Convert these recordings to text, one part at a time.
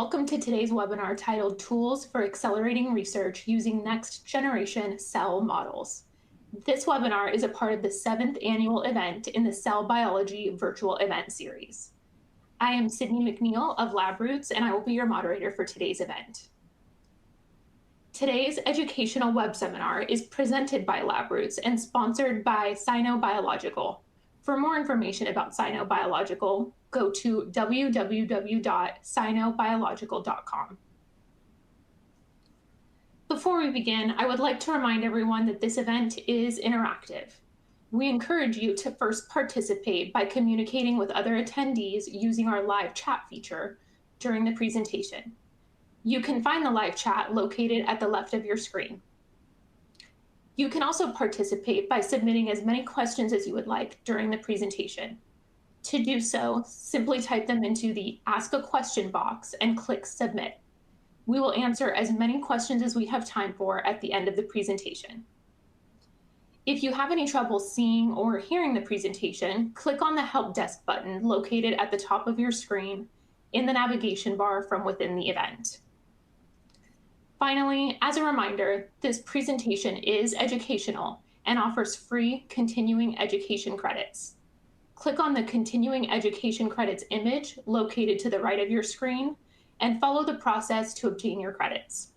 welcome to today's webinar titled Tools for Accelerating Research Using Next Generation Cell Models. This webinar is a part of the 7th annual event in the Cell Biology virtual event series. I am Sydney McNeil of LabRoots, and I will be your moderator for today's event. Today's educational web seminar is presented by LabRoots and sponsored by Sino Biological. For more information about Sino Biological, go to www.sinobiological.com. Before we begin, I would like to remind everyone that this event is interactive. We encourage you to first participate by communicating with other attendees using our live chat feature during the presentation. You can find the live chat located at the left of your screen. You can also participate by submitting as many questions as you would like during the presentation. To do so, simply type them into the Ask a Question box and click Submit. We will answer as many questions as we have time for at the end of the presentation. If you have any trouble seeing or hearing the presentation, click on the Help Desk button located at the top of your screen in the navigation bar from within the event. Finally, as a reminder, this presentation is educational and offers free continuing education credits. Click on the Continuing Education Credits image located to the right of your screen and follow the process to obtain your credits.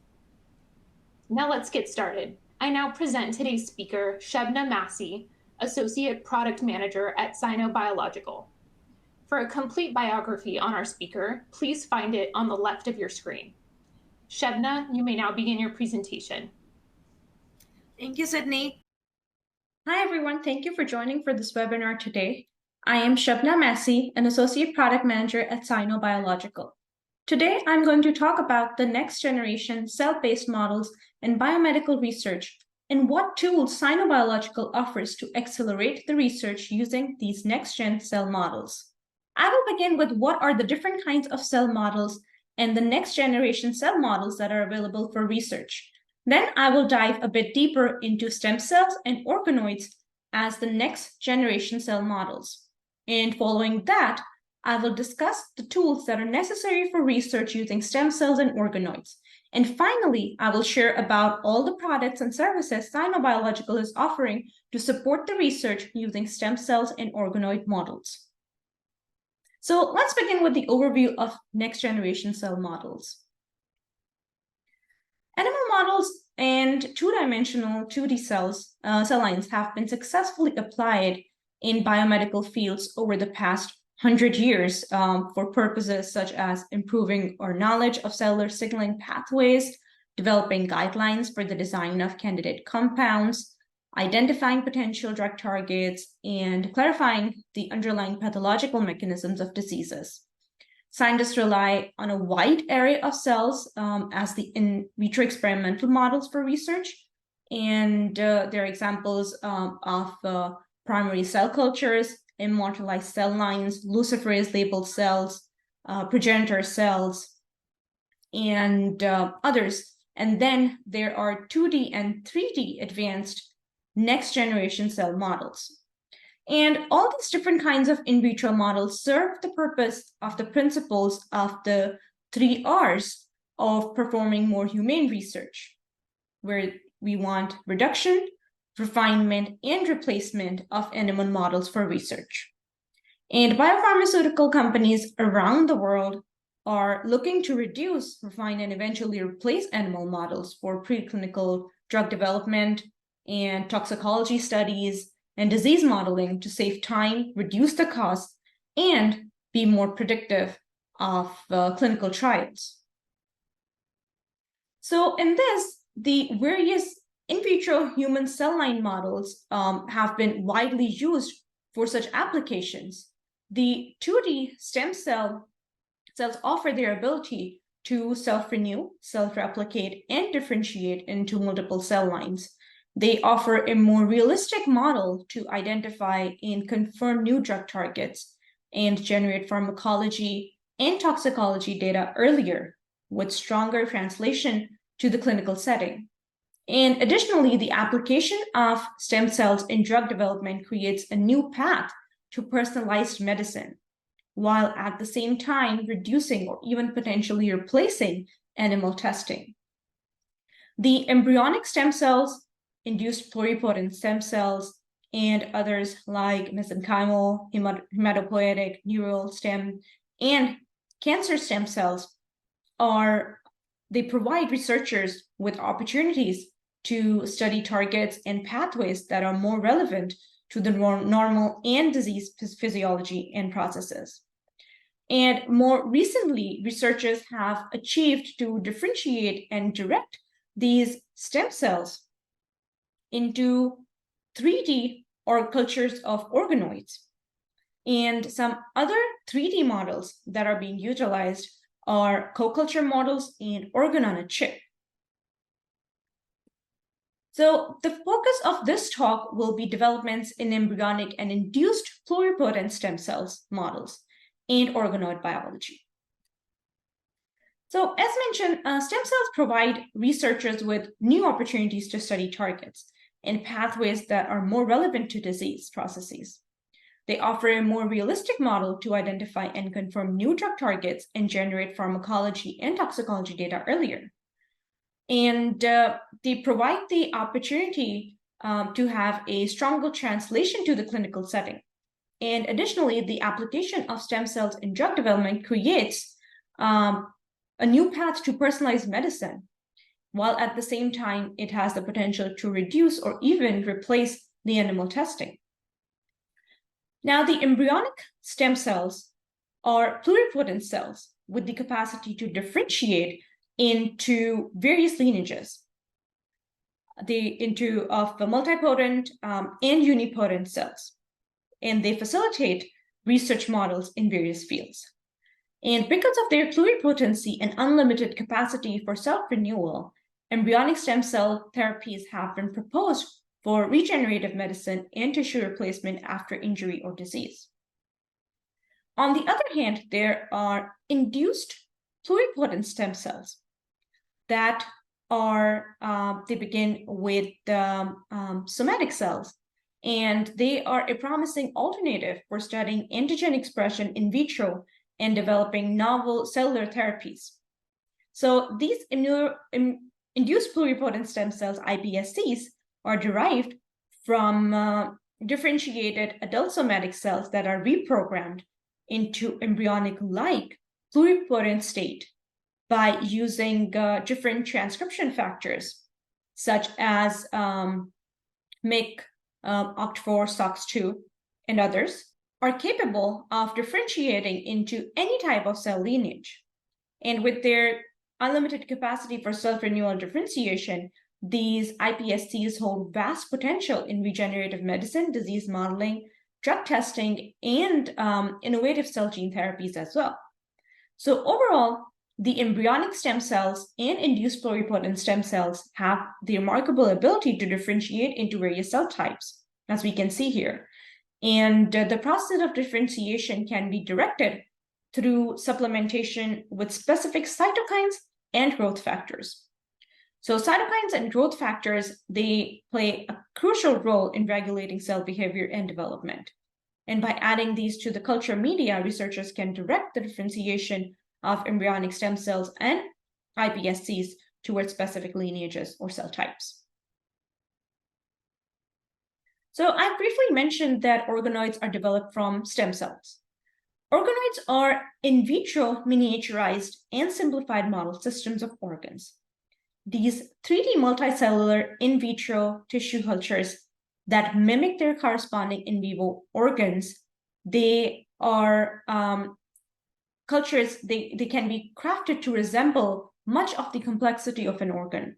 Now let's get started. I now present today's speaker, Shebna Massey, Associate Product Manager at Sino Biological. For a complete biography on our speaker, please find it on the left of your screen. Shebna, you may now begin your presentation. Thank you, Sydney. Hi, everyone. Thank you for joining for this webinar today. I am Shebna Massey, an Associate Product Manager at Sino Biological. Today, I'm going to talk about the next generation cell-based models in biomedical research and what tools Sino Biological offers to accelerate the research using these next-gen cell models. I will begin with what are the different kinds of cell models and the next generation cell models that are available for research. Then I will dive a bit deeper into stem cells and organoids as the next generation cell models. And following that, I will discuss the tools that are necessary for research using stem cells and organoids. And finally, I will share about all the products and services Sino Biological is offering to support the research using stem cells and organoid models. So let's begin with the overview of next generation cell models. Animal models and two-dimensional 2D cell lines have been successfully applied in biomedical fields over the past 100 years for purposes such as improving our knowledge of cellular signaling pathways, developing guidelines for the design of candidate compounds, identifying potential drug targets, and clarifying the underlying pathological mechanisms of diseases. Scientists rely on a wide array of cells as the in vitro experimental models for research, and there are examples of primary cell cultures, immortalized cell lines, luciferase labeled cells, progenitor cells, and others. And then there are 2D and 3D advanced next generation cell models. And all these different kinds of in vitro models serve the purpose of the principles of the 3 R's of performing more humane research, where we want reduction, refinement, and replacement of animal models for research. And biopharmaceutical companies around the world are looking to reduce, refine, and eventually replace animal models for preclinical drug development and toxicology studies and disease modeling to save time, reduce the cost, and be more predictive of clinical trials. So in this, the various in vitro human cell line models have been widely used for such applications. The 2D stem cells offer their ability to self-renew, self-replicate, and differentiate into multiple cell lines. They offer a more realistic model to identify and confirm new drug targets and generate pharmacology and toxicology data earlier with stronger translation to the clinical setting. And additionally, the application of stem cells in drug development creates a new path to personalized medicine. while at the same time reducing or even potentially replacing animal testing. The embryonic stem cells, induced pluripotent stem cells, and others like mesenchymal, hematopoietic, neural stem, and cancer stem cells they provide researchers with opportunities to study targets and pathways that are more relevant to the normal and disease physiology and processes. And more recently, researchers have achieved to differentiate and direct these stem cells into 3D or cultures of organoids. And some other 3D models that are being utilized are co-culture models and organ on a chip. So the focus of this talk will be developments in embryonic and induced pluripotent stem cells models and organoid biology. So as mentioned, stem cells provide researchers with new opportunities to study targets and pathways that are more relevant to disease processes. They offer a more realistic model to identify and confirm new drug targets and generate pharmacology and toxicology data earlier. And they provide the opportunity to have a stronger translation to the clinical setting. And additionally, the application of stem cells in drug development creates a new path to personalized medicine, while at the same time, it has the potential to reduce or even replace the animal testing. Now, the embryonic stem cells are pluripotent cells with the capacity to differentiate into various lineages, of the multipotent and unipotent cells, and they facilitate research models in various fields. And because of their pluripotency and unlimited capacity for self-renewal, embryonic stem cell therapies have been proposed for regenerative medicine and tissue replacement after injury or disease. On the other hand, there are induced pluripotent stem cells that they begin with somatic cells, and they are a promising alternative for studying antigen expression in vitro and developing novel cellular therapies. So these induced pluripotent stem cells, iPSCs, are derived from differentiated adult somatic cells that are reprogrammed into embryonic-like pluripotent state by using different transcription factors, such as MYC, OCT4, SOX2, and others, are capable of differentiating into any type of cell lineage. And with their unlimited capacity for self-renewal differentiation, these iPSCs hold vast potential in regenerative medicine, disease modeling, drug testing, and innovative cell gene therapies as well. So overall, the embryonic stem cells and induced pluripotent stem cells have the remarkable ability to differentiate into various cell types, as we can see here. And the process of differentiation can be directed through supplementation with specific cytokines and growth factors. So cytokines and growth factors, they play a crucial role in regulating cell behavior and development. And by adding these to the culture media, researchers can direct the differentiation of embryonic stem cells and iPSCs towards specific lineages or cell types. So I briefly mentioned that organoids are developed from stem cells. Organoids are in vitro miniaturized and simplified model systems of organs. These 3D multicellular in vitro tissue cultures that mimic their corresponding in vivo organs, they are cultures, they can be crafted to resemble much of the complexity of an organ.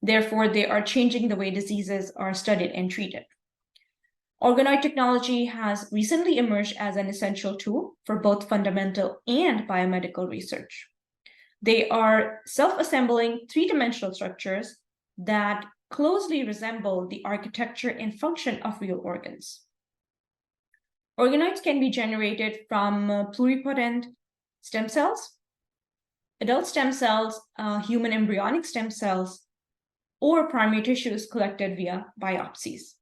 Therefore, they are changing the way diseases are studied and treated. Organoid technology has recently emerged as an essential tool for both fundamental and biomedical research. They are self-assembling three-dimensional structures that closely resemble the architecture and function of real organs. Organoids can be generated from pluripotent stem cells, adult stem cells, human embryonic stem cells, or primary tissues collected via biopsies.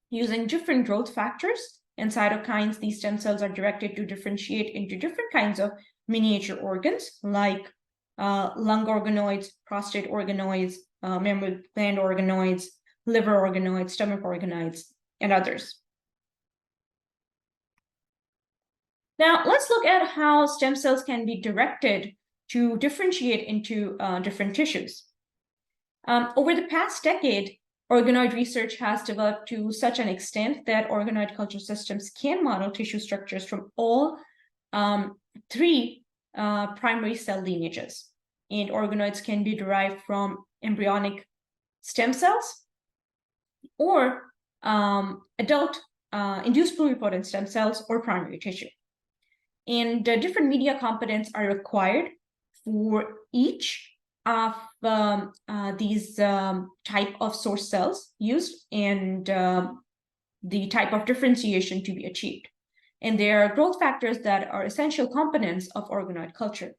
Using different growth factors and cytokines, these stem cells are directed to differentiate into different kinds of miniature organs like lung organoids, prostate organoids, mammary gland organoids, liver organoids, stomach organoids, and others. Now, let's look at how stem cells can be directed to differentiate into different tissues. Over the past decade, organoid research has developed to such an extent that organoid culture systems can model tissue structures from all three primary cell lineages. And organoids can be derived from embryonic stem cells or adult induced pluripotent stem cells or primary tissue. And different media components are required for each of these type of source cells used and the type of differentiation to be achieved. And there are growth factors that are essential components of organoid culture.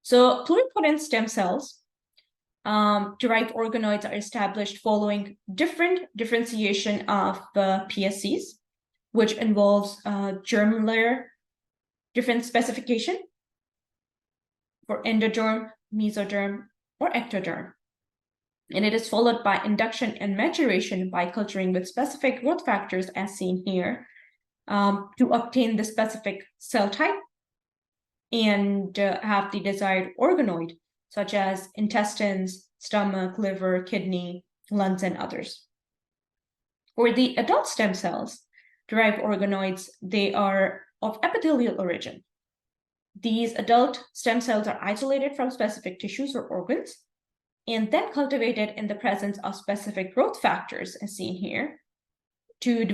So pluripotent stem cells, derived organoids are established following different differentiation of PSCs, which involves germ layer different specification for endoderm, mesoderm, or ectoderm. And it is followed by induction and maturation by culturing with specific growth factors as seen here to obtain the specific cell type and have the desired organoid, such as intestines, stomach, liver, kidney, lungs, and others. For the adult stem cells, derived organoids, they are of epithelial origin. These adult stem cells are isolated from specific tissues or organs and then cultivated in the presence of specific growth factors, as seen here, to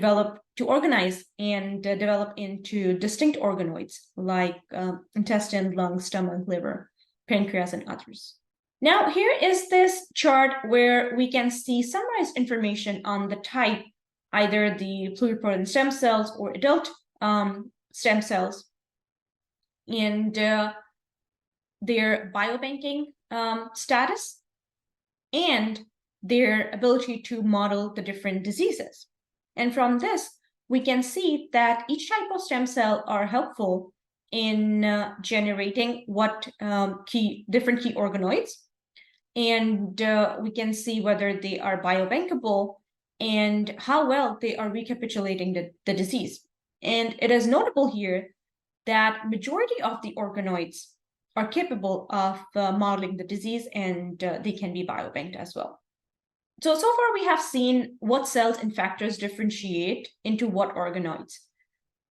organize and develop into distinct organoids like intestine, lung, stomach, liver, pancreas, and others. Now, here is this chart where we can see summarized information on the type, either the pluripotent stem cells or adult stem cells, and their biobanking status and their ability to model the different diseases. And from this, we can see that each type of stem cell are helpful in generating what different key organoids. And we can see whether they are biobankable and how well they are recapitulating the disease. And it is notable here that majority of the organoids are capable of modeling the disease, and they can be biobanked as well. So far we have seen what cells and factors differentiate into what organoids.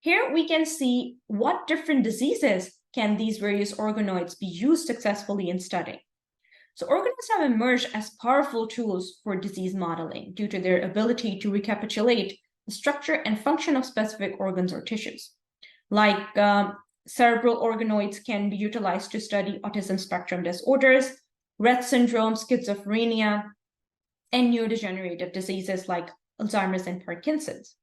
Here we can see what different diseases can these various organoids be used successfully in studying. So organoids have emerged as powerful tools for disease modeling due to their ability to recapitulate the structure and function of specific organs or tissues. Like cerebral organoids can be utilized to study autism spectrum disorders, Rett syndrome, schizophrenia, and neurodegenerative diseases like Alzheimer's and Parkinson's.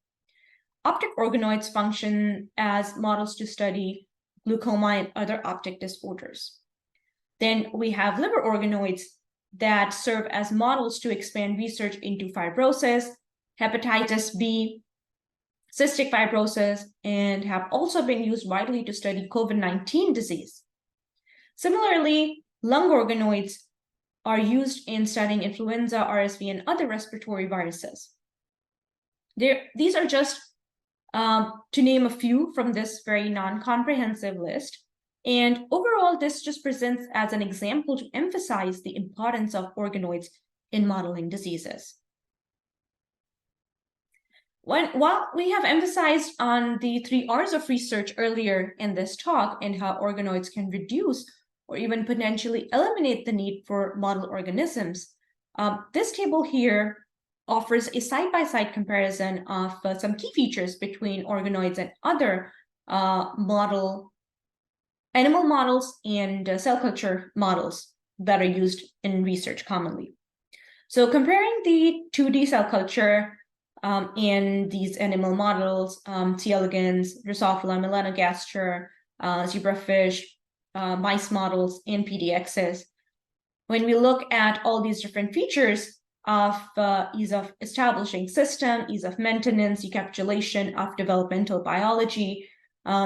Optic organoids function as models to study glaucoma and other optic disorders. Then we have liver organoids that serve as models to expand research into fibrosis, hepatitis B, cystic fibrosis, and have also been used widely to study COVID-19 disease. Similarly, lung organoids are used in studying influenza, RSV, and other respiratory viruses. These are just to name a few from this very non-comprehensive list. And overall, this just presents as an example to emphasize the importance of organoids in modeling diseases. While we have emphasized on the 3 R's of research earlier in this talk and how organoids can reduce or even potentially eliminate the need for model organisms, this table here offers a side-by-side comparison of some key features between organoids and other animal models and cell culture models that are used in research commonly. So comparing the 2D cell culture in these animal models, C. elegans, Drosophila, melanogaster, zebrafish, mice models, and PDXs. When we look at all these different features, of ease of establishing system, ease of maintenance, recapitulation of developmental biology,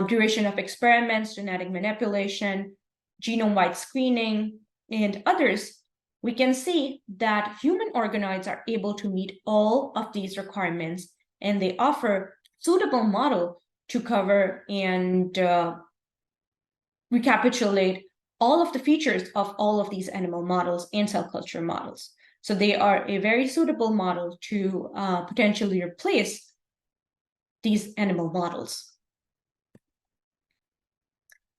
duration of experiments, genetic manipulation, genome-wide screening, and others, we can see that human organoids are able to meet all of these requirements, and they offer suitable model to cover and recapitulate all of the features of all of these animal models and cell culture models. So they are a very suitable model to potentially replace these animal models.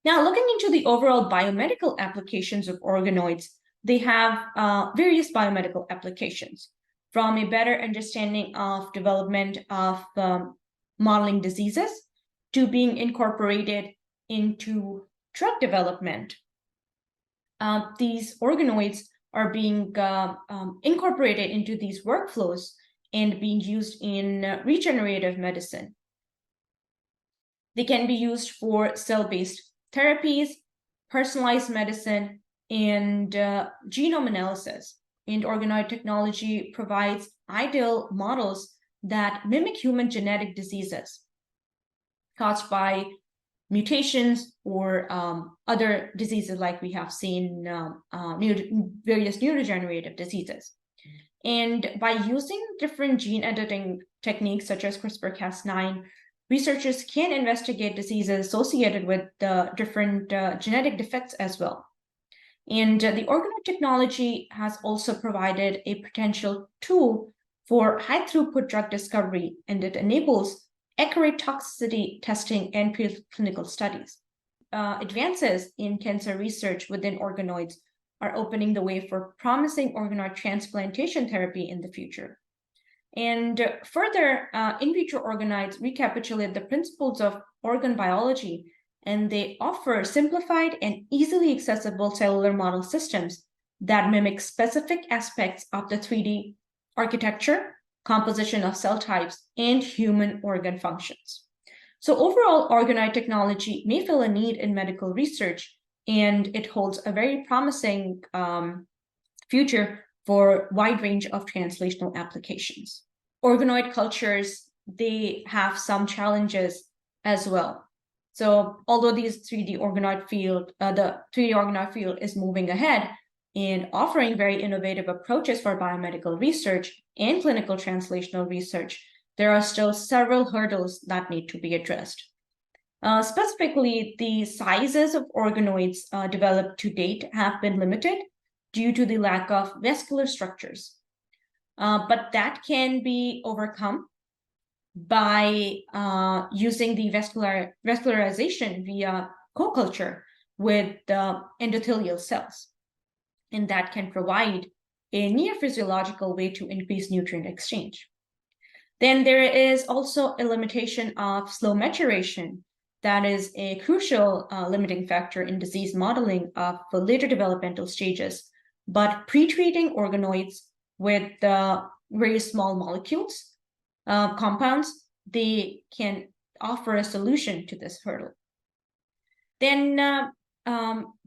Now, looking into the overall biomedical applications of organoids, they have various biomedical applications, from a better understanding of development of modeling diseases to being incorporated into drug development. These organoids are being incorporated into these workflows and being used in regenerative medicine. They can be used for cell-based therapies, personalized medicine, and genome analysis. And organoid technology provides ideal models that mimic human genetic diseases caused by mutations or other diseases like we have seen various neurodegenerative diseases. And by using different gene editing techniques such as CRISPR-Cas9, researchers can investigate diseases associated with different genetic defects as well. And the organoid technology has also provided a potential tool for high-throughput drug discovery, and it enables accurate toxicity testing and preclinical studies. Advances in cancer research within organoids are opening the way for promising organoid transplantation therapy in the future. And further, in vitro organoids recapitulate the principles of organ biology, and they offer simplified and easily accessible cellular model systems that mimic specific aspects of the 3D architecture, composition of cell types, and human organ functions. So overall, organoid technology may fill a need in medical research, and it holds a very promising future for a wide range of translational applications. Organoid cultures, they have some challenges as well. So although these 3D organoid field, the 3D organoid field is moving ahead in offering very innovative approaches for biomedical research and clinical translational research, there are still several hurdles that need to be addressed. Specifically, the sizes of organoids developed to date have been limited due to the lack of vascular structures. But that can be overcome by using the vascularization via co-culture with endothelial cells. And that can provide a near physiological way to increase nutrient exchange. Then there is also a limitation of slow maturation. That is a crucial limiting factor in disease modeling of the later developmental stages. But pre-treating organoids with very small molecules, compounds, they can offer a solution to this hurdle. Then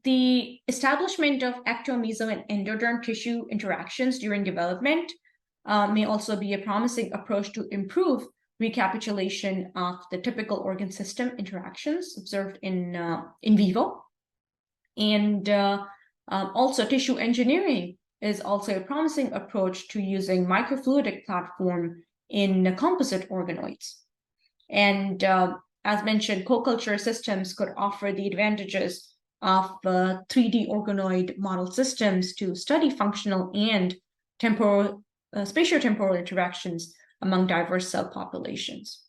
the establishment of ecto, meso, and endoderm tissue interactions during development may also be a promising approach to improve recapitulation of the typical organ system interactions observed in vivo. And also tissue engineering is also a promising approach to using microfluidic platform in composite organoids. And as mentioned, co-culture systems could offer the advantages of 3D organoid model systems to study functional and spatiotemporal interactions among diverse cell populations.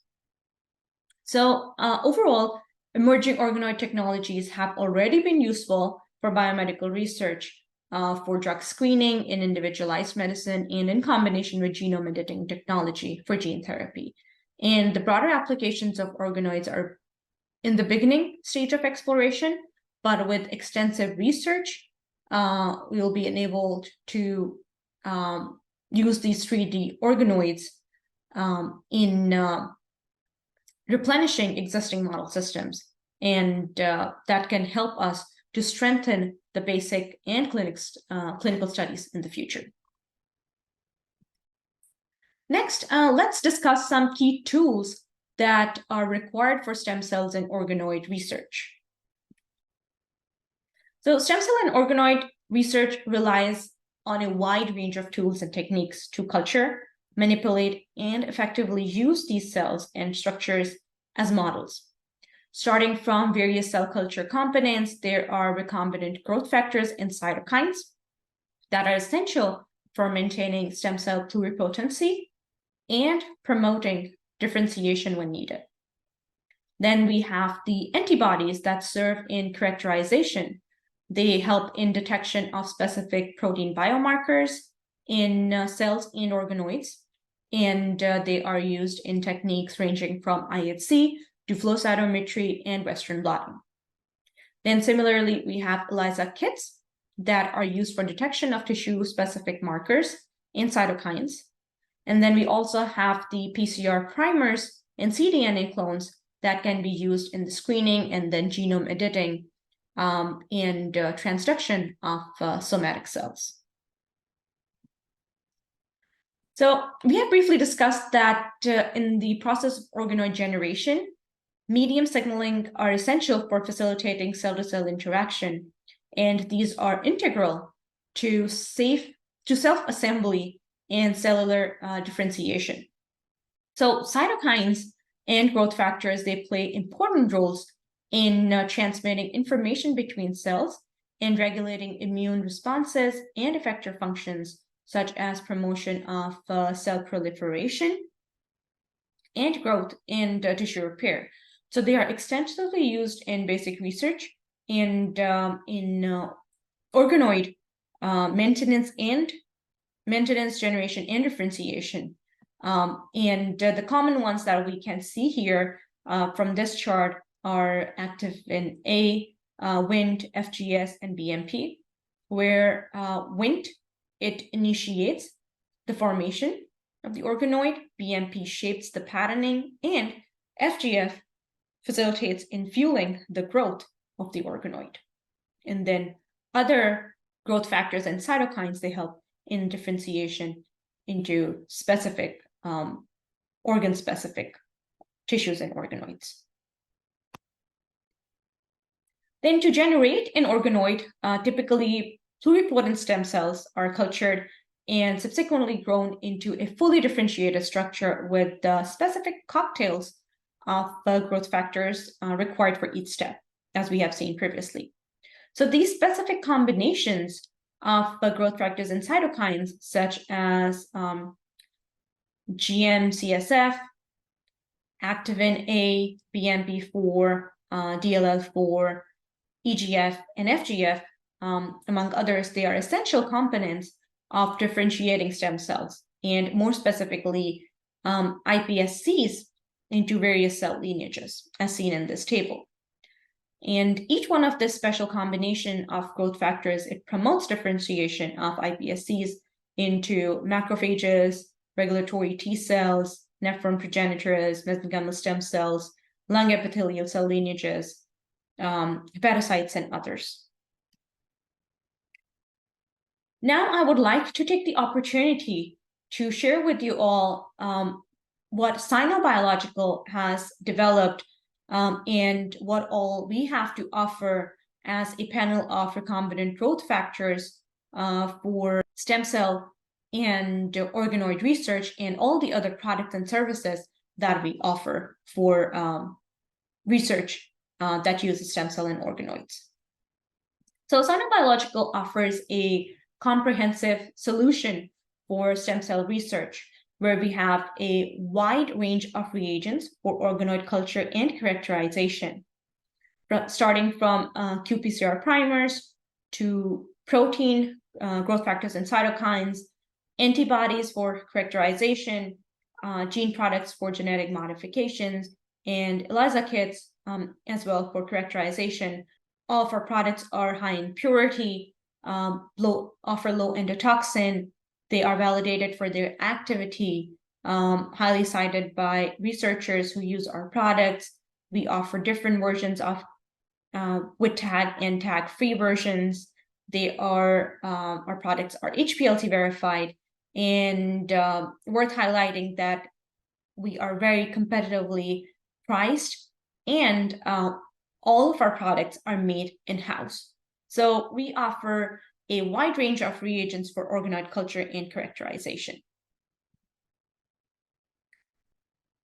So overall, emerging organoid technologies have already been useful for biomedical research, for drug screening in individualized medicine, and in combination with genome editing technology for gene therapy. And the broader applications of organoids are in the beginning stage of exploration, but with extensive research, we'll be enabled to use these 3D organoids in replenishing existing model systems. And that can help us to strengthen the basic and clinical studies in the future. Next, let's discuss some key tools that are required for stem cells and organoid research. So stem cell and organoid research relies on a wide range of tools and techniques to culture, manipulate, and effectively use these cells and structures as models. Starting from various cell culture components, there are recombinant growth factors and cytokines that are essential for maintaining stem cell pluripotency and promoting differentiation when needed. Then we have the antibodies that serve in characterization. They help in detection of specific protein biomarkers in cells and organoids, and they are used in techniques ranging from IHC to flow cytometry and Western blotting. Then similarly, we have ELISA kits that are used for detection of tissue-specific markers and cytokines. And then we also have the PCR primers and cDNA clones that can be used in the screening and then genome editing and transduction of somatic cells. So we have briefly discussed that in the process of organoid generation, medium signaling are essential for facilitating cell-to-cell interaction, and these are integral to self-assembly and cellular differentiation. So cytokines and growth factors, they play important roles in transmitting information between cells and regulating immune responses and effector functions, such as promotion of cell proliferation and growth and tissue repair. So they are extensively used in basic research and in organoid maintenance, generation, and differentiation. The common ones that we can see here from this chart are activin A, Wnt, FGS, and BMP, where Wnt, it initiates the formation of the organoid, BMP shapes the patterning, and FGF facilitates in fueling the growth of the organoid. And then other growth factors and cytokines, they help in differentiation into specific organ-specific tissues and organoids. Then to generate an organoid, typically pluripotent stem cells are cultured and subsequently grown into a fully differentiated structure with specific cocktails of growth factors required for each step, as we have seen previously. So these specific combinations of growth factors and cytokines, such as GM-CSF, activin A, BMP4, DLL4, EGF, and FGF, among others, they are essential components of differentiating stem cells, and more specifically, iPSCs into various cell lineages, as seen in this table. And each one of this special combination of growth factors, it promotes differentiation of iPSCs into macrophages, regulatory T cells, nephron progenitors, mesenchymal stem cells, lung epithelial cell lineages, hepatocytes, and others. Now I would like to take the opportunity to share with you all what Sino Biological has developed and what all we have to offer as a panel of recombinant growth factors for stem cell and organoid research, and all the other products and services that we offer for research that uses stem cell and organoids. So Sino Biological offers a comprehensive solution for stem cell research, where we have a wide range of reagents for organoid culture and characterization, starting from qPCR primers to protein, growth factors and cytokines, antibodies for characterization, gene products for genetic modifications, and ELISA kits as well for characterization. All of our products are high in purity, offer low endotoxin. They are validated for their activity, highly cited by researchers who use our products. We offer different versions of with tag and tag-free versions. They are our products are HPLC verified, And worth highlighting that we are very competitively priced, and all of our products are made in-house. So we offer a wide range of reagents for organoid culture and characterization.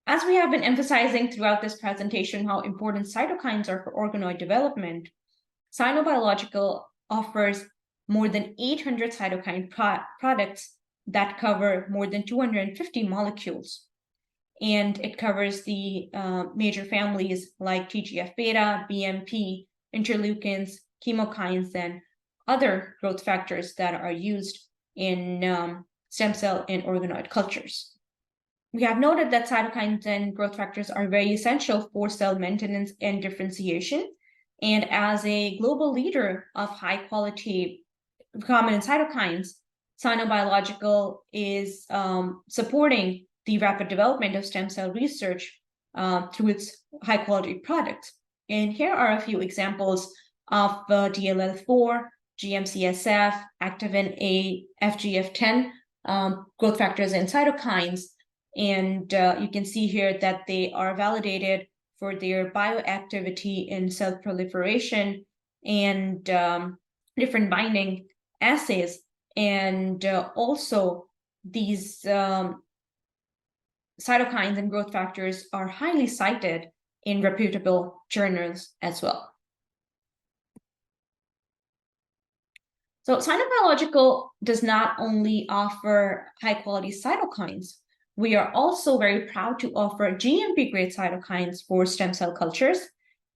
As we have been emphasizing throughout this presentation how important cytokines are for organoid development, Sino Biological offers more than 800 cytokine products that cover more than 250 molecules. And it covers the major families like TGF-beta, BMP, interleukins, chemokines, and other growth factors that are used in stem cell and organoid cultures. We have noted that cytokines and growth factors are very essential for cell maintenance and differentiation. And as a global leader of high-quality recombinant cytokines, Sino Biological is supporting the rapid development of stem cell research through its high-quality products. And here are a few examples of DLL4, GM-CSF, activin A, FGF10 growth factors and cytokines. And you can see here that they are validated for their bioactivity in cell proliferation and different binding assays. And also these cytokines and growth factors are highly cited in reputable journals as well. So Sino Biological does not only offer high-quality cytokines, we are also very proud to offer GMP-grade cytokines for stem cell cultures.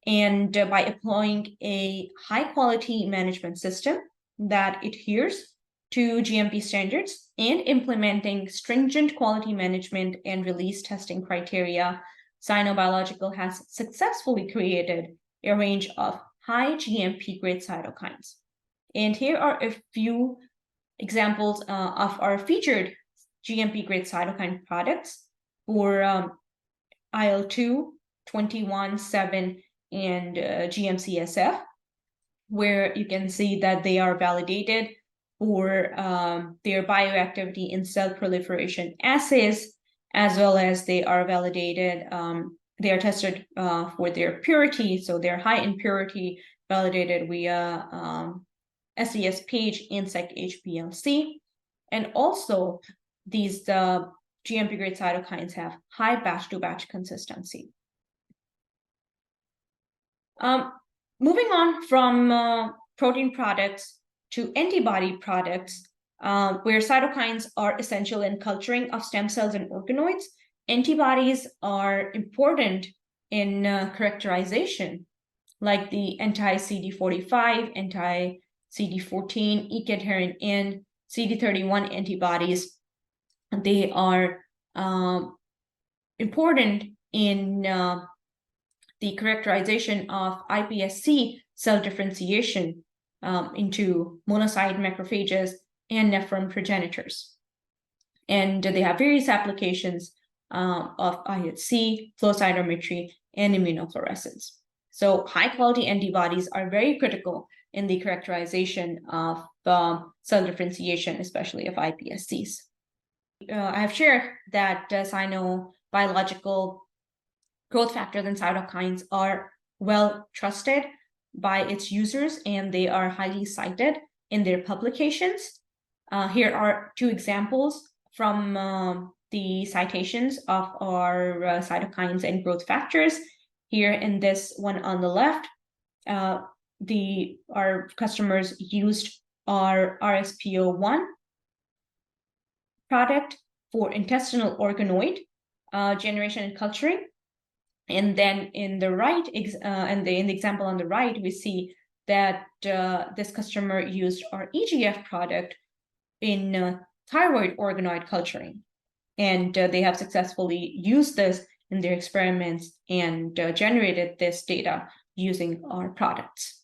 And by employing a high-quality management system that adheres to GMP standards and implementing stringent quality management and release testing criteria, Sino Biological has successfully created a range of high GMP-grade cytokines. And here are a few examples of our featured GMP-grade cytokine products for IL-2, 21, 7, and GM-CSF, where you can see that they are validated for their bioactivity in cell proliferation assays, as well as they are validated, they are tested for their purity, so they're high in purity, validated via SES page and SEC-HPLC. And also, these GMP-grade cytokines have high batch-to-batch consistency. Moving on from protein products to antibody products, where cytokines are essential in culturing of stem cells and organoids, antibodies are important in characterization, like the anti-CD45, anti-CD14, E-cadherin, and CD31 antibodies. They are important in the characterization of iPSC cell differentiation into monocyte macrophages and nephron progenitors. And they have various applications of IHC, flow cytometry, and immunofluorescence. So high-quality antibodies are very critical in the characterization of cell differentiation, especially of iPSCs. I have shared that Sino Biological growth factors and cytokines are well trusted by its users, and they are highly cited in their publications. Here are two examples from the citations of our cytokines and growth factors. Here in this one on the left, our customers used our RSPO1 product for intestinal organoid generation and culturing. And then in the right, in the example on the right, we see that this customer used our EGF product in thyroid organoid culturing. And they have successfully used this in their experiments and generated this data using our products.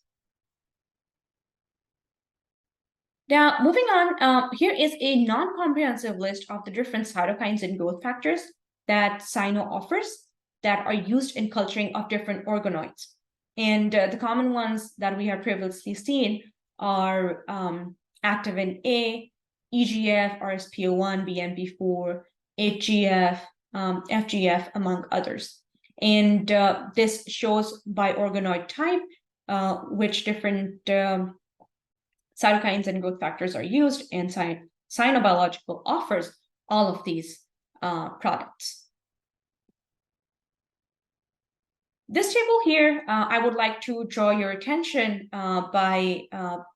Now, moving on, here is a non-comprehensive list of the different cytokines and growth factors that Sino offers that are used in culturing of different organoids. And the common ones that we have previously seen are activin A, EGF, RSPO1, BMP4, HGF, FGF, among others. And this shows by organoid type which different cytokines and growth factors are used, and Sino Biological offers all of these products. This table here, I would like to draw your attention by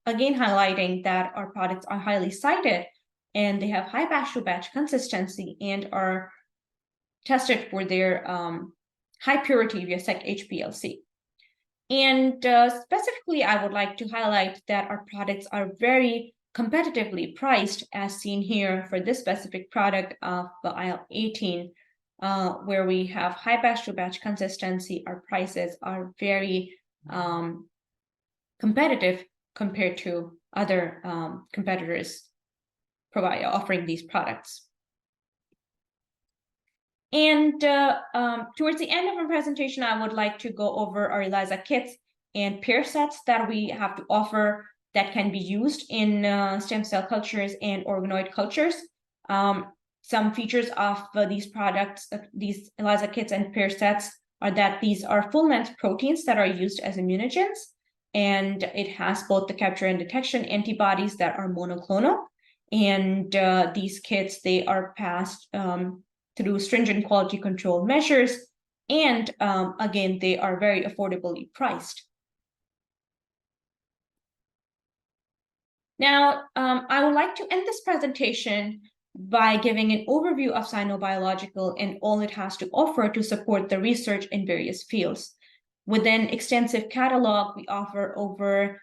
again highlighting that our products are highly cited and they have high batch-to-batch consistency and are tested for their high purity via SEC-HPLC. And specifically, I would like to highlight that our products are very competitively priced, as seen here for this specific product of the IL-18, where we have high batch-to-batch consistency. Our prices are very competitive compared to other competitors offering these products. And towards the end of our presentation, I would like to go over our ELISA kits and pair sets that we have to offer that can be used in stem cell cultures and organoid cultures. Some features of these products, these ELISA kits and pair sets, are that these are full-length proteins that are used as immunogens, and it has both the capture and detection antibodies that are monoclonal. And these kits, they are passed through stringent quality control measures, and again, they are very affordably priced. Now, I would like to end this presentation by giving an overview of Sino Biological and all it has to offer to support the research in various fields. With an extensive catalog, we offer over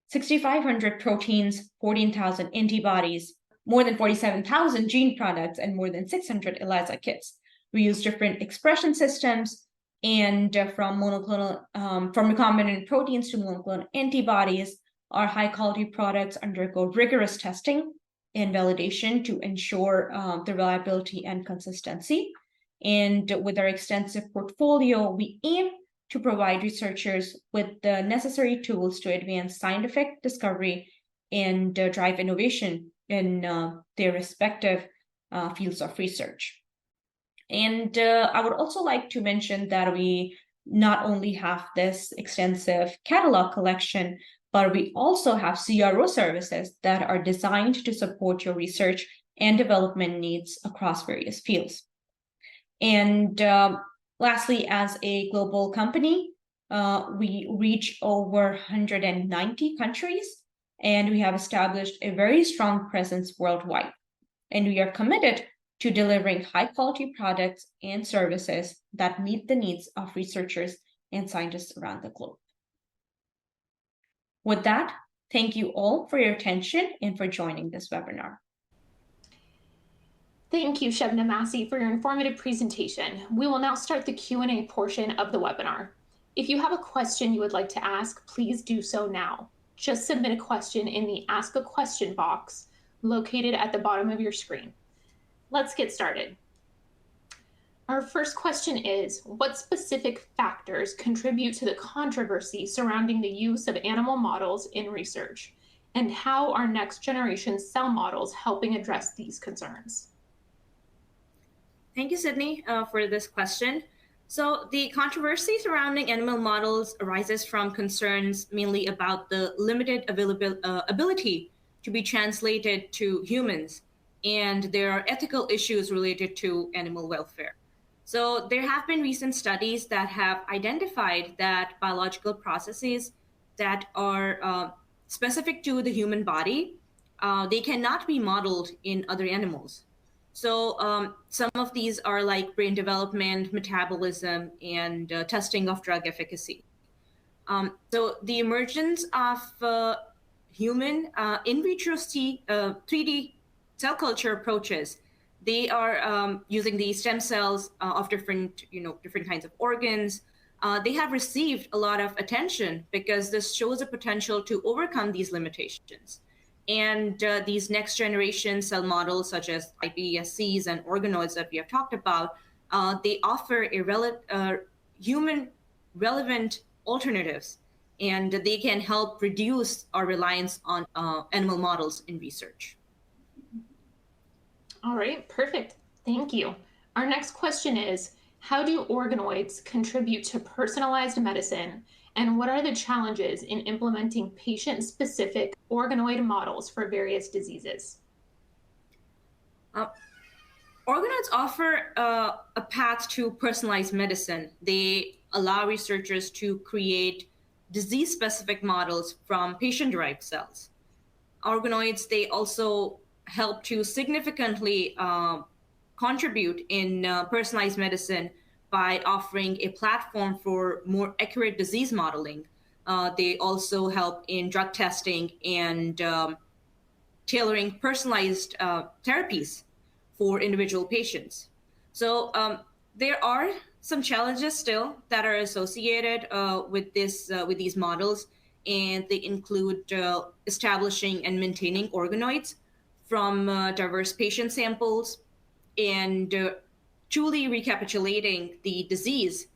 6,500 proteins, 14,000 antibodies, more than 47,000 gene products, and more than 600 ELISA kits. We use different expression systems, and from recombinant proteins to monoclonal antibodies, our high-quality products undergo rigorous testing and validation to ensure the reliability and consistency. And with our extensive portfolio, we aim to provide researchers with the necessary tools to advance scientific discovery and drive innovation in their respective fields of research. And I would also like to mention that we not only have this extensive catalog collection, but we also have CRO services that are designed to support your research and development needs across various fields. And lastly, as a global company, we reach over 190 countries, and we have established a very strong presence worldwide. And we are committed to delivering high-quality products and services that meet the needs of researchers and scientists around the globe. With that, thank you all for your attention and for joining this webinar. Thank you, Shebna Massey, for your informative presentation. We will now start the Q&A portion of the webinar. If you have a question you would like to ask, please do so now. Just submit a question in the Ask a Question box located at the bottom of your screen. Let's get started. Our first question is, what specific factors contribute to the controversy surrounding the use of animal models in research? And how are next generation cell models helping address these concerns? Thank you, Sydney, for this question. So the controversy surrounding animal models arises from concerns mainly about the limited ability to be translated to humans, and there are ethical issues related to animal welfare. So there have been recent studies that have identified that biological processes that are specific to the human body, they cannot be modeled in other animals. So some of these are like brain development, metabolism, and testing of drug efficacy. So the emergence of human in vitro 3D cell culture approaches, they are using the stem cells of different kinds of organs. They have received a lot of attention because this shows a potential to overcome these limitations. And these next generation cell models, such as iPSCs and organoids that we have talked about, they offer human relevant alternatives, and they can help reduce our reliance on animal models in research. All right, perfect. Thank you. Our next question is, how do organoids contribute to personalized medicine, and what are the challenges in implementing patient-specific organoid models for various diseases? Uh, Organoids offer a path to personalized medicine. They allow researchers to create disease specific models from patient derived cells. Organoids, they also help to significantly contribute in personalized medicine by offering a platform for more accurate disease modeling. They also help in drug testing and tailoring personalized therapies for individual patients. So there are some challenges still that are associated with these models, and they include establishing and maintaining organoids from diverse patient samples, and truly recapitulating the disease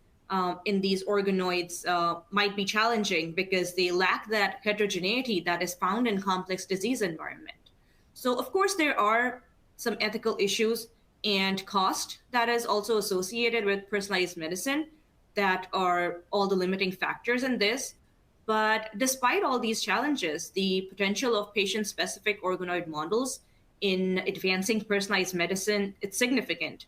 in these organoids might be challenging because they lack that heterogeneity that is found in complex disease environment. So, of course, there are some ethical issues and cost that is also associated with personalized medicine that are all the limiting factors in this. But despite all these challenges, the potential of patient-specific organoid models in advancing personalized medicine is significant.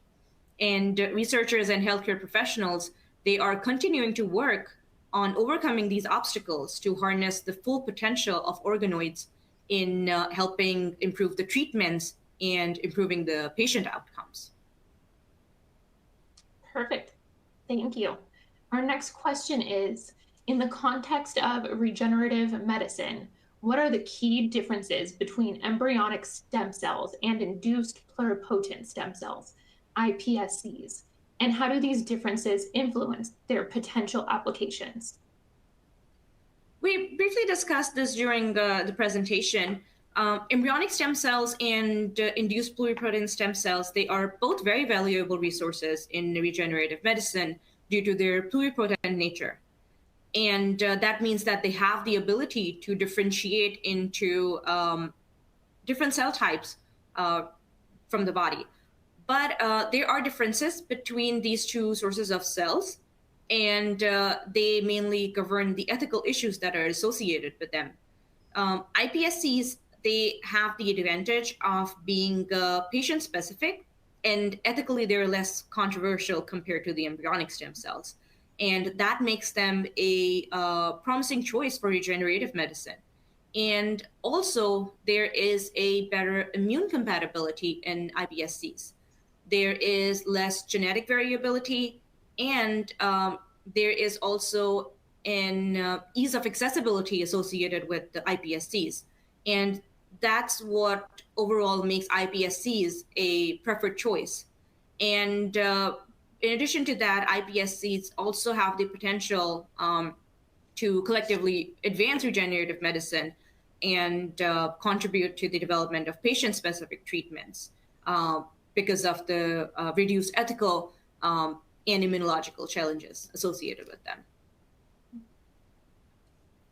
And researchers and healthcare professionals, they are continuing to work on overcoming these obstacles to harness the full potential of organoids in helping improve the treatments and improving the patient outcomes. Perfect. Thank you. Our next question is, in the context of regenerative medicine, what are the key differences between embryonic stem cells and induced pluripotent stem cells, iPSCs, and how do these differences influence their potential applications? We briefly discussed this during the presentation. Embryonic stem cells and induced pluripotent stem cells, they are both very valuable resources in regenerative medicine due to their pluripotent nature. And that means that they have the ability to differentiate into different cell types from the body. But there are differences between these two sources of cells, and they mainly govern the ethical issues that are associated with them. iPSCs, they have the advantage of being patient specific, and ethically they're less controversial compared to the embryonic stem cells. And that makes them a promising choice for regenerative medicine. And also, there is a better immune compatibility in iPSCs. There is less genetic variability, and there is also an ease of accessibility associated with the iPSCs. And that's what overall makes iPSCs a preferred choice. And in addition to that, iPSCs also have the potential to collectively advance regenerative medicine and contribute to the development of patient-specific treatments because of the reduced ethical and immunological challenges associated with them.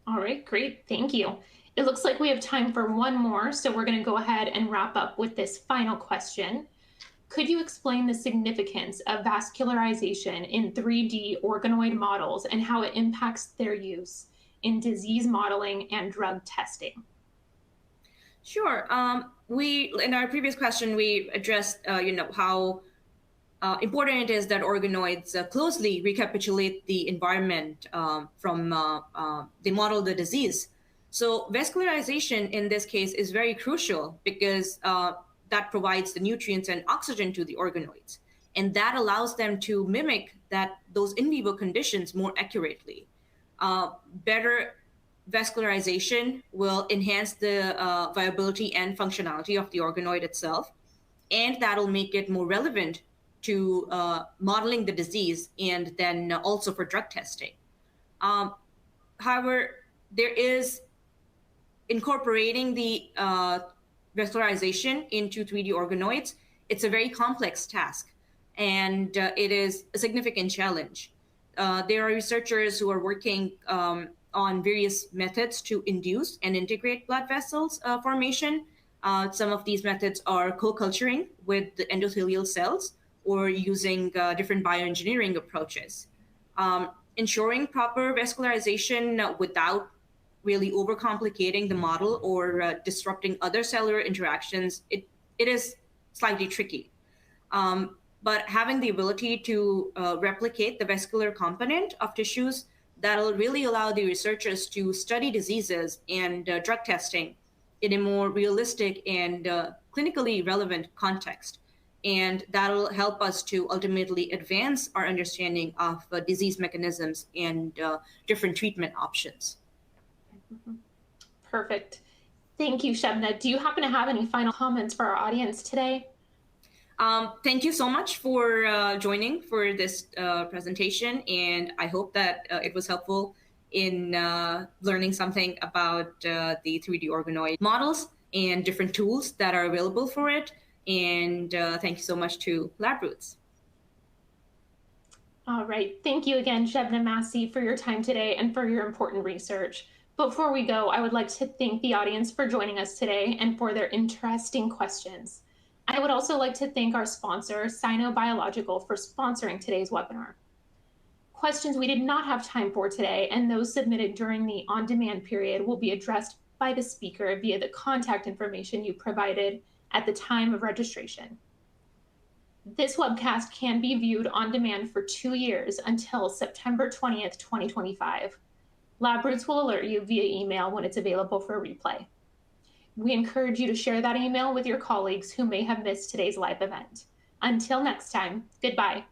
All right, great. Thank you. It looks like we have time for one more, so we're going to go ahead and wrap up with this final question. Could you explain the significance of vascularization in 3D organoid models and how it impacts their use in disease modeling and drug testing? Sure. We in our previous question we addressed, how important it is that organoids closely recapitulate the environment from they model the disease. So vascularization in this case is very crucial because that provides the nutrients and oxygen to the organoids, and that allows them to mimic those in vivo conditions more accurately. Better vascularization will enhance the viability and functionality of the organoid itself, and that'll make it more relevant to modeling the disease and then also for drug testing. However, there is incorporating the vascularization into 3D organoids. It's a very complex task, and it is a significant challenge. There are researchers who are working on various methods to induce and integrate blood vessels formation. Some of these methods are co-culturing with the endothelial cells or using different bioengineering approaches. Ensuring proper vascularization without really overcomplicating the model or disrupting other cellular interactions, it is slightly tricky. But having the ability to replicate the vascular component of tissues, that'll really allow the researchers to study diseases and drug testing in a more realistic and clinically relevant context. And that'll help us to ultimately advance our understanding of disease mechanisms and different treatment options. Perfect. Thank you, Shebna. Do you happen to have any final comments for our audience today? Thank you so much for joining for this presentation, and I hope that it was helpful in learning something about the 3D organoid models and different tools that are available for it. And thank you so much to LabRoots. All right. Thank you again, Shebna Massey, for your time today and for your important research. Before we go, I would like to thank the audience for joining us today and for their interesting questions. I would also like to thank our sponsor, Sino Biological, for sponsoring today's webinar. Questions we did not have time for today and those submitted during the on-demand period will be addressed by the speaker via the contact information you provided at the time of registration. This webcast can be viewed on demand for 2 years until September 20th, 2025. LabRoots will alert you via email when it's available for replay. We encourage you to share that email with your colleagues who may have missed today's live event. Until next time, goodbye.